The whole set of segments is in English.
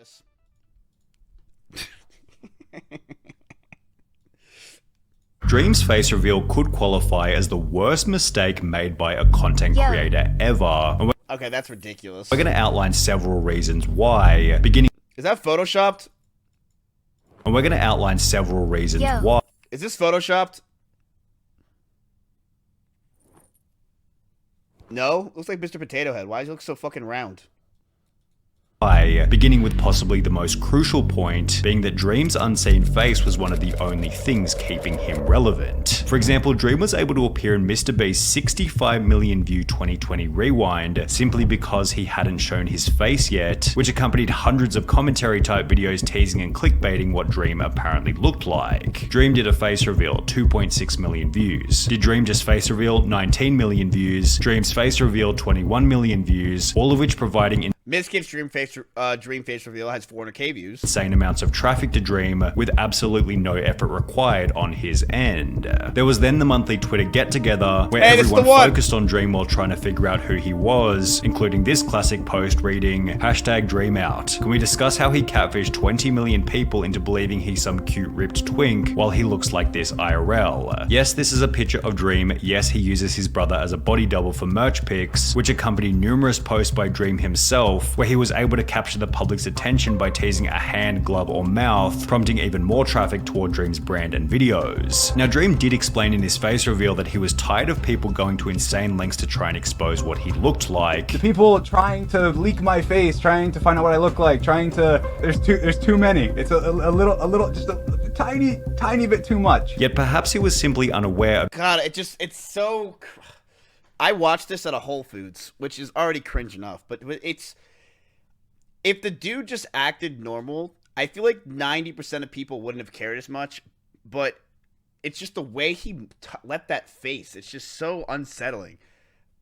this. Dream's face reveal could qualify as the worst mistake made by a content creator ever. Okay, that's ridiculous. We're going to outline several reasons why. Beginning. Is that photoshopped? And we're going to outline several reasons why. Is this photoshopped? No? Looks like Mr. Potato Head. Why does he look so fucking round? Beginning with possibly the most crucial point, being that Dream's unseen face was one of the only things keeping him relevant. For example, Dream was able to appear in Mr. Beast's 65 million view 2020 rewind simply because he hadn't shown his face yet, which accompanied hundreds of commentary type videos teasing and clickbaiting what Dream apparently looked like. Dream did a face reveal, 2.6 million views. Did Dream just face reveal, 19 million views. Dream's face reveal, 21 million views, all of which providing Mizkif's Dream face reveal has 400k views. Insane amounts of traffic to Dream with absolutely no effort required on his end. There was then the monthly Twitter get-together where everyone focused on Dream while trying to figure out who he was, including this classic post reading, #DreamOut. Can we discuss how he catfished 20 million people into believing he's some cute ripped twink while he looks like this IRL? Yes, this is a picture of Dream. Yes, he uses his brother as a body double for merch pics, which accompany numerous posts by Dream himself, where he was able to capture the public's attention by teasing a hand, glove, or mouth, prompting even more traffic toward Dream's brand and videos. Now, Dream did explain in his face reveal that he was tired of people going to insane lengths to try and expose what he looked like. The people trying to leak my face, trying to find out what I look like, there's too many. It's a little, just a tiny bit too much. Yet perhaps he was simply unaware of— God, it's so... I watched this at a Whole Foods, which is already cringe enough, but it's... If the dude just acted normal, I feel like 90% of people wouldn't have cared as much, but it's just the way he left that face. It's just so unsettling.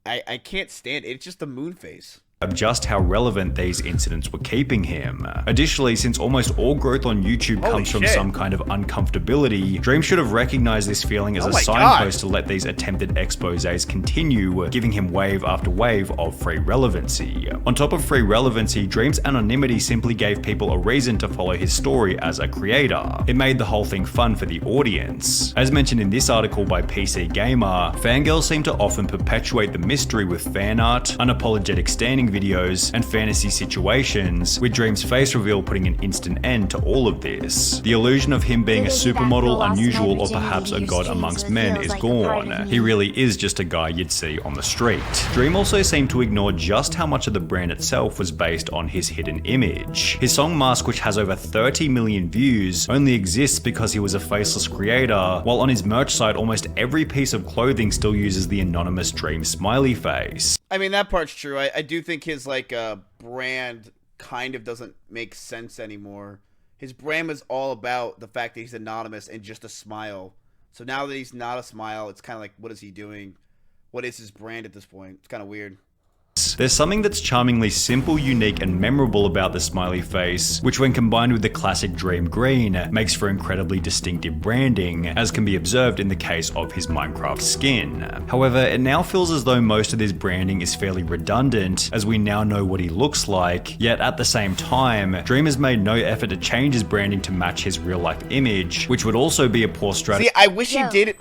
I can't stand it. It's just the moon face. Just how relevant these incidents were keeping him. Additionally, since almost all growth on YouTube comes from some kind of uncomfortability, Dream should have recognized this feeling as a signpost to let these attempted exposés continue, giving him wave after wave of free relevancy. On top of free relevancy, Dream's anonymity simply gave people a reason to follow his story as a creator. It made the whole thing fun for the audience. As mentioned in this article by PC Gamer, fangirls seem to often perpetuate the mystery with fan art, unapologetic standing videos, and fantasy situations, with Dream's face reveal putting an instant end to all of this. The illusion of him being a supermodel, unusual, or perhaps a god amongst men is gone. He really is just a guy you'd see on the street. Dream also seemed to ignore just how much of the brand itself was based on his hidden image. His song Mask, which has over 30 million views, only exists because he was a faceless creator, while on his merch site almost every piece of clothing still uses the anonymous Dream smiley face. I mean, that part's true. I do think his, like, brand kind of doesn't make sense anymore. His brand was all about the fact that he's anonymous and just a smile. So now that he's not a smile, it's kind of like, what is he doing? What is his brand at this point? It's kind of weird. There's something that's charmingly simple, unique, and memorable about the smiley face, which when combined with the classic Dream green, makes for incredibly distinctive branding, as can be observed in the case of his Minecraft skin. However, it now feels as though most of this branding is fairly redundant, as we now know what he looks like, yet at the same time, Dream has made no effort to change his branding to match his real-life image, which would also be a poor strategy. See, I wish he did it.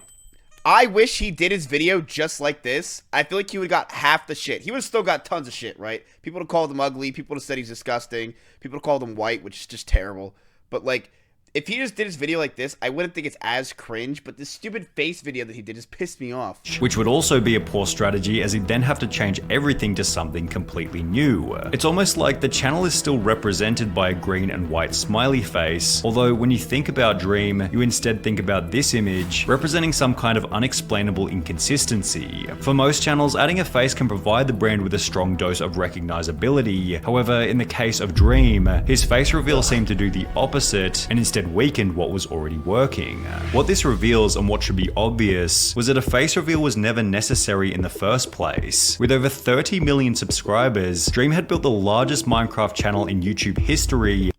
I wish he did his video just like this. I feel like he would have got half the shit. He would have still got tons of shit, right? People would have called him ugly. People would have said he's disgusting. People would have called him white, which is just terrible. But, like, if he just did his video like this, I wouldn't think it's as cringe, but this stupid face video that he did just pissed me off. Which would also be a poor strategy, as he'd then have to change everything to something completely new. It's almost like the channel is still represented by a green and white smiley face, although when you think about Dream, you instead think about this image, representing some kind of unexplainable inconsistency. For most channels, adding a face can provide the brand with a strong dose of recognizability. However, in the case of Dream, his face reveal seemed to do the opposite, and instead weakened what was already working. What this reveals, and what should be obvious, was that a face reveal was never necessary in the first place. With over 30 million subscribers, Dream had built the largest Minecraft channel in YouTube history.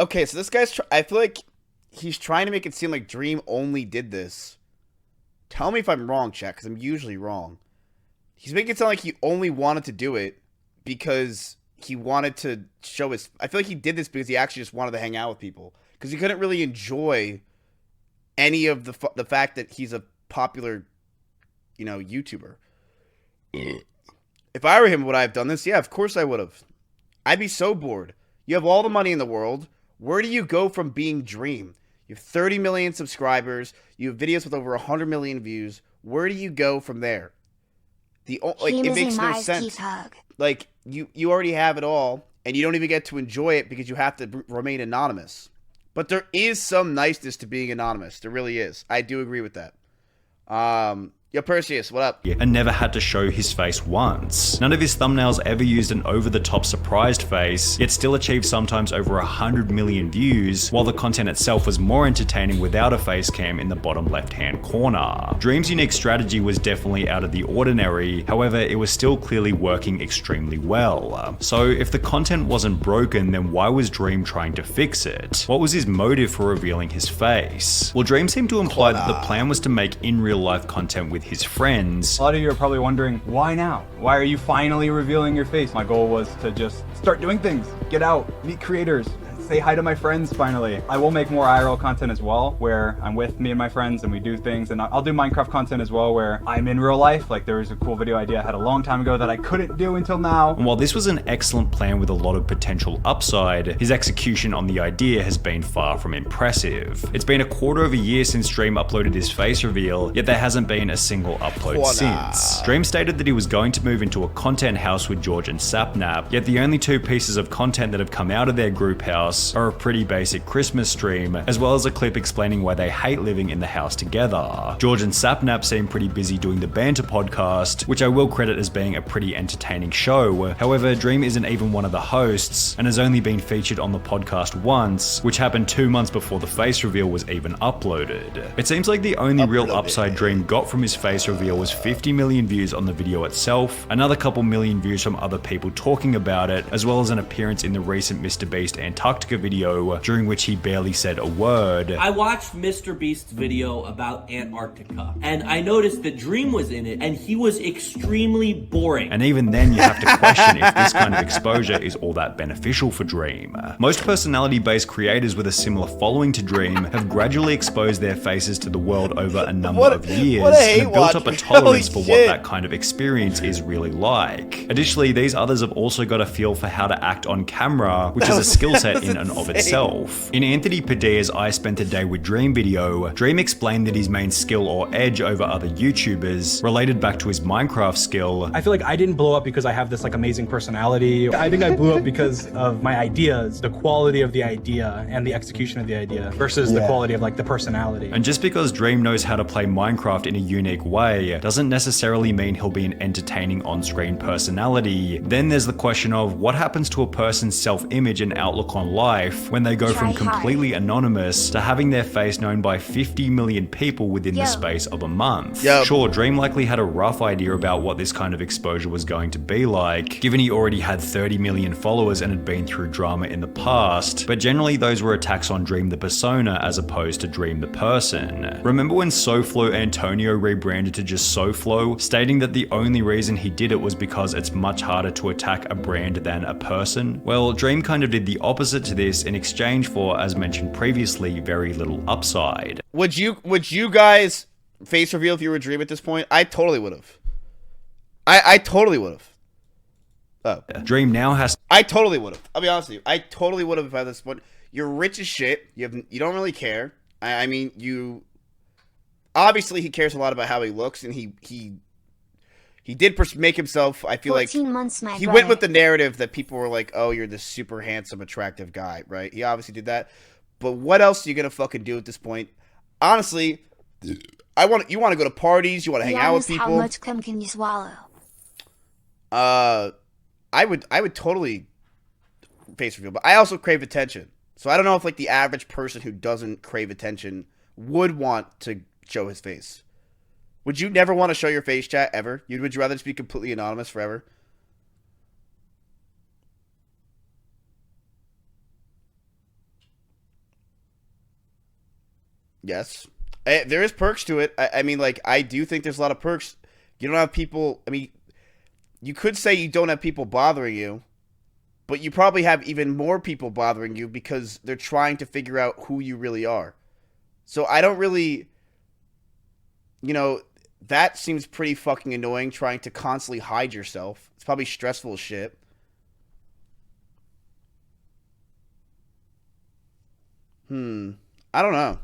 Okay, so this guy's, I feel like he's trying to make it seem like Dream only did this. Tell me if I'm wrong, chat, because I'm usually wrong. He's making it sound like he only wanted to do it because he wanted to show his. I feel like he did this because he actually just wanted to hang out with people because he couldn't really enjoy any of the fact that he's a popular, YouTuber. If I were him, would I have done this? Yeah, of course I would have. I'd be so bored. You have all the money in the world. Where do you go from being Dream? You have 30 million subscribers. You have videos with over 100 million views. Where do you go from there? It makes no sense. Like, you already have it all, and you don't even get to enjoy it because you have to remain anonymous. But there is some niceness to being anonymous. There really is. I do agree with that. Yo, Perseus, what up? And never had to show his face once. None of his thumbnails ever used an over-the-top surprised face, yet still achieved sometimes over 100 million views, while the content itself was more entertaining without a face cam in the bottom left-hand corner. Dream's unique strategy was definitely out of the ordinary, however, it was still clearly working extremely well. So if the content wasn't broken, then why was Dream trying to fix it? What was his motive for revealing his face? Well, Dream seemed to imply that the plan was to make in real-life content with his friends. A lot of you are probably wondering, why now? Why are you finally revealing your face? My goal was to just start doing things, get out, meet creators, say hi to my friends finally. I will make more IRL content as well, where I'm with me and my friends and we do things, and I'll do Minecraft content as well where I'm in real life. Like, there was a cool video idea I had a long time ago that I couldn't do until now. And while this was an excellent plan with a lot of potential upside, his execution on the idea has been far from impressive. It's been a quarter of a year since Dream uploaded his face reveal, yet there hasn't been a single upload since. Dream stated that he was going to move into a content house with George and Sapnap, yet the only two pieces of content that have come out of their group house are a pretty basic Christmas stream, as well as a clip explaining why they hate living in the house together. George and Sapnap seem pretty busy doing the Banter podcast, which I will credit as being a pretty entertaining show. However, Dream isn't even one of the hosts, and has only been featured on the podcast once, which happened 2 months before the face reveal was even uploaded. It seems like the only real upside Dream got from his face reveal was 50 million views on the video itself, another couple million views from other people talking about it, as well as an appearance in the recent MrBeast Antarctica video, during which he barely said a word. I watched MrBeast's video about Antarctica, and I noticed that Dream was in it, and he was extremely boring. And even then, you have to question if this kind of exposure is all that beneficial for Dream. Most personality-based creators with a similar following to Dream have gradually exposed their faces to the world over a number of years, and have built up a tolerance for what that kind of experience is really like. Additionally, these others have also got a feel for how to act on camera, which is a skill set in and of itself. In Anthony Padilla's I Spent a Day with Dream video, Dream explained that his main skill or edge over other YouTubers related back to his Minecraft skill. I feel like I didn't blow up because I have this amazing personality. I think I blew up because of my ideas, the quality of the idea and the execution of the idea versus the quality of the personality. And just because Dream knows how to play Minecraft in a unique way doesn't necessarily mean he'll be an entertaining on-screen personality. Then there's the question of what happens to a person's self-image and outlook on life when they go from completely anonymous to having their face known by 50 million people within the space of a month. Sure, Dream likely had a rough idea about what this kind of exposure was going to be like, given he already had 30 million followers and had been through drama in the past, but generally those were attacks on Dream the persona as opposed to Dream the person. Remember when SoFlo Antonio rebranded to just SoFlo, stating that the only reason he did it was because it's much harder to attack a brand than a person? Well, Dream kind of did the opposite to this in exchange for, as mentioned previously, very little upside. Would you guys face reveal if you were Dream at this point? I totally would have. I totally would have. Oh. Dream now has. I totally would have. I'll be honest with you. I totally would have at this point. You're rich as shit. You don't really care. I mean, you. Obviously, he cares a lot about how he looks, and he did make himself. I feel like he went with the narrative that people were like, "Oh, you're this super handsome, attractive guy," right? He obviously did that. But what else are you gonna fucking do at this point? Honestly, you want to go to parties. You want to hang out with people. How much cum can you swallow? I would totally face reveal, but I also crave attention. So I don't know if the average person who doesn't crave attention would want to show his face. Would you never want to show your face, chat, ever? Would you rather just be completely anonymous forever? Yes. There is perks to it. I mean, I do think there's a lot of perks. You don't have people... I mean, you could say you don't have people bothering you, but you probably have even more people bothering you because they're trying to figure out who you really are. So I don't really, that seems pretty fucking annoying, trying to constantly hide yourself. It's probably stressful as shit. I don't know.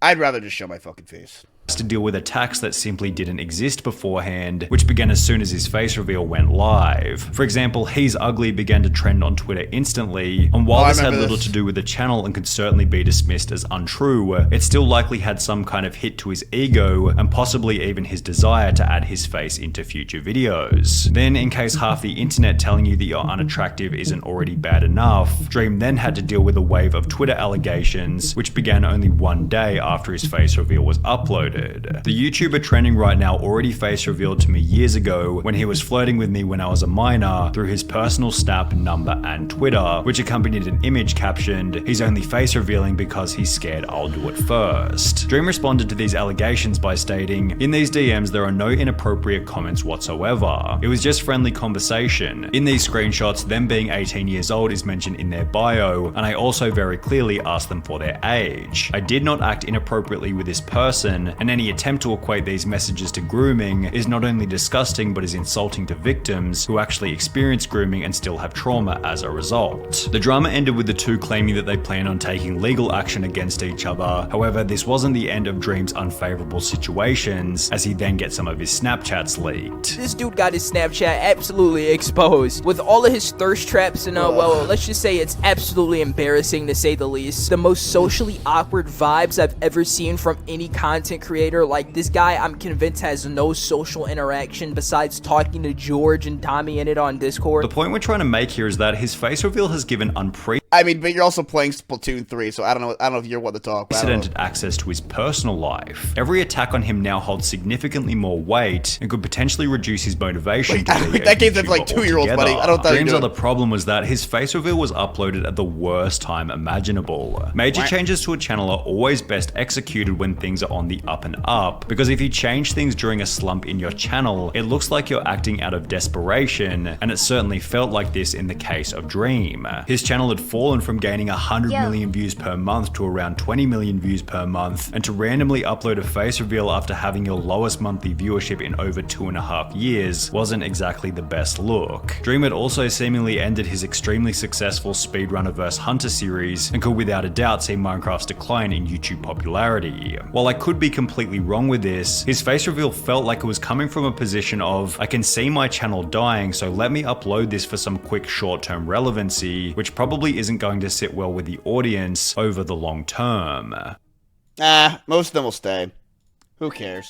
I'd rather just show my fucking face. To deal with attacks that simply didn't exist beforehand, which began as soon as his face reveal went live. For example, He's Ugly began to trend on Twitter instantly, and while this had little to do with the channel and could certainly be dismissed as untrue, it still likely had some kind of hit to his ego, and possibly even his desire to add his face into future videos. Then, in case half the internet telling you that you're unattractive isn't already bad enough, Dream then had to deal with a wave of Twitter allegations, which began only one day after his face reveal was uploaded. The YouTuber trending right now already face revealed to me years ago when he was flirting with me when I was a minor through his personal Snap, number, and Twitter, which accompanied an image captioned, "He's only face revealing because he's scared I'll do it first." Dream responded to these allegations by stating, "In these DMs there are no inappropriate comments whatsoever. It was just friendly conversation. In these screenshots, them being 18 years old is mentioned in their bio, and I also very clearly asked them for their age. I did not act inappropriately with this person, and any attempt to equate these messages to grooming is not only disgusting but is insulting to victims who actually experience grooming and still have trauma as a result." The drama ended with the two claiming that they plan on taking legal action against each other. However, this wasn't the end of Dream's unfavorable situations, as he then gets some of his Snapchats leaked. This dude got his Snapchat absolutely exposed with all of his thirst traps and well, let's just say it's absolutely embarrassing to say the least. The most socially awkward vibes I've ever seen from any content creator. Like, this guy, I'm convinced, has no social interaction besides talking to George and Tommy in it on Discord. The point we're trying to make here is that his face reveal has given but you're also playing Splatoon 3, so I don't know if you're what to talk about. Unprecedented access to his personal life. Every attack on him now holds significantly more weight and could potentially reduce his motivation to be that game's for like 2-year-olds, buddy. I don't know. Dream's other problem was that his face reveal was uploaded at the worst time imaginable. Major changes to a channel are always best executed when things are on the up and up, because if you change things during a slump in your channel, it looks like you're acting out of desperation, and it certainly felt like this in the case of Dream. His channel had fallen from gaining 100 million views per month to around 20 million views per month, and to randomly upload a face reveal after having your lowest monthly viewership in over 2.5 years wasn't exactly the best look. Dream had also seemingly ended his extremely successful Speedrunner vs Hunter series, and could without a doubt see Minecraft's decline in YouTube popularity. While I could be completely wrong with this, his face reveal felt like it was coming from a position of, I can see my channel dying, so let me upload this for some quick short-term relevancy, which probably isn't going to sit well with the audience over the long term. Most of them will stay. Who cares?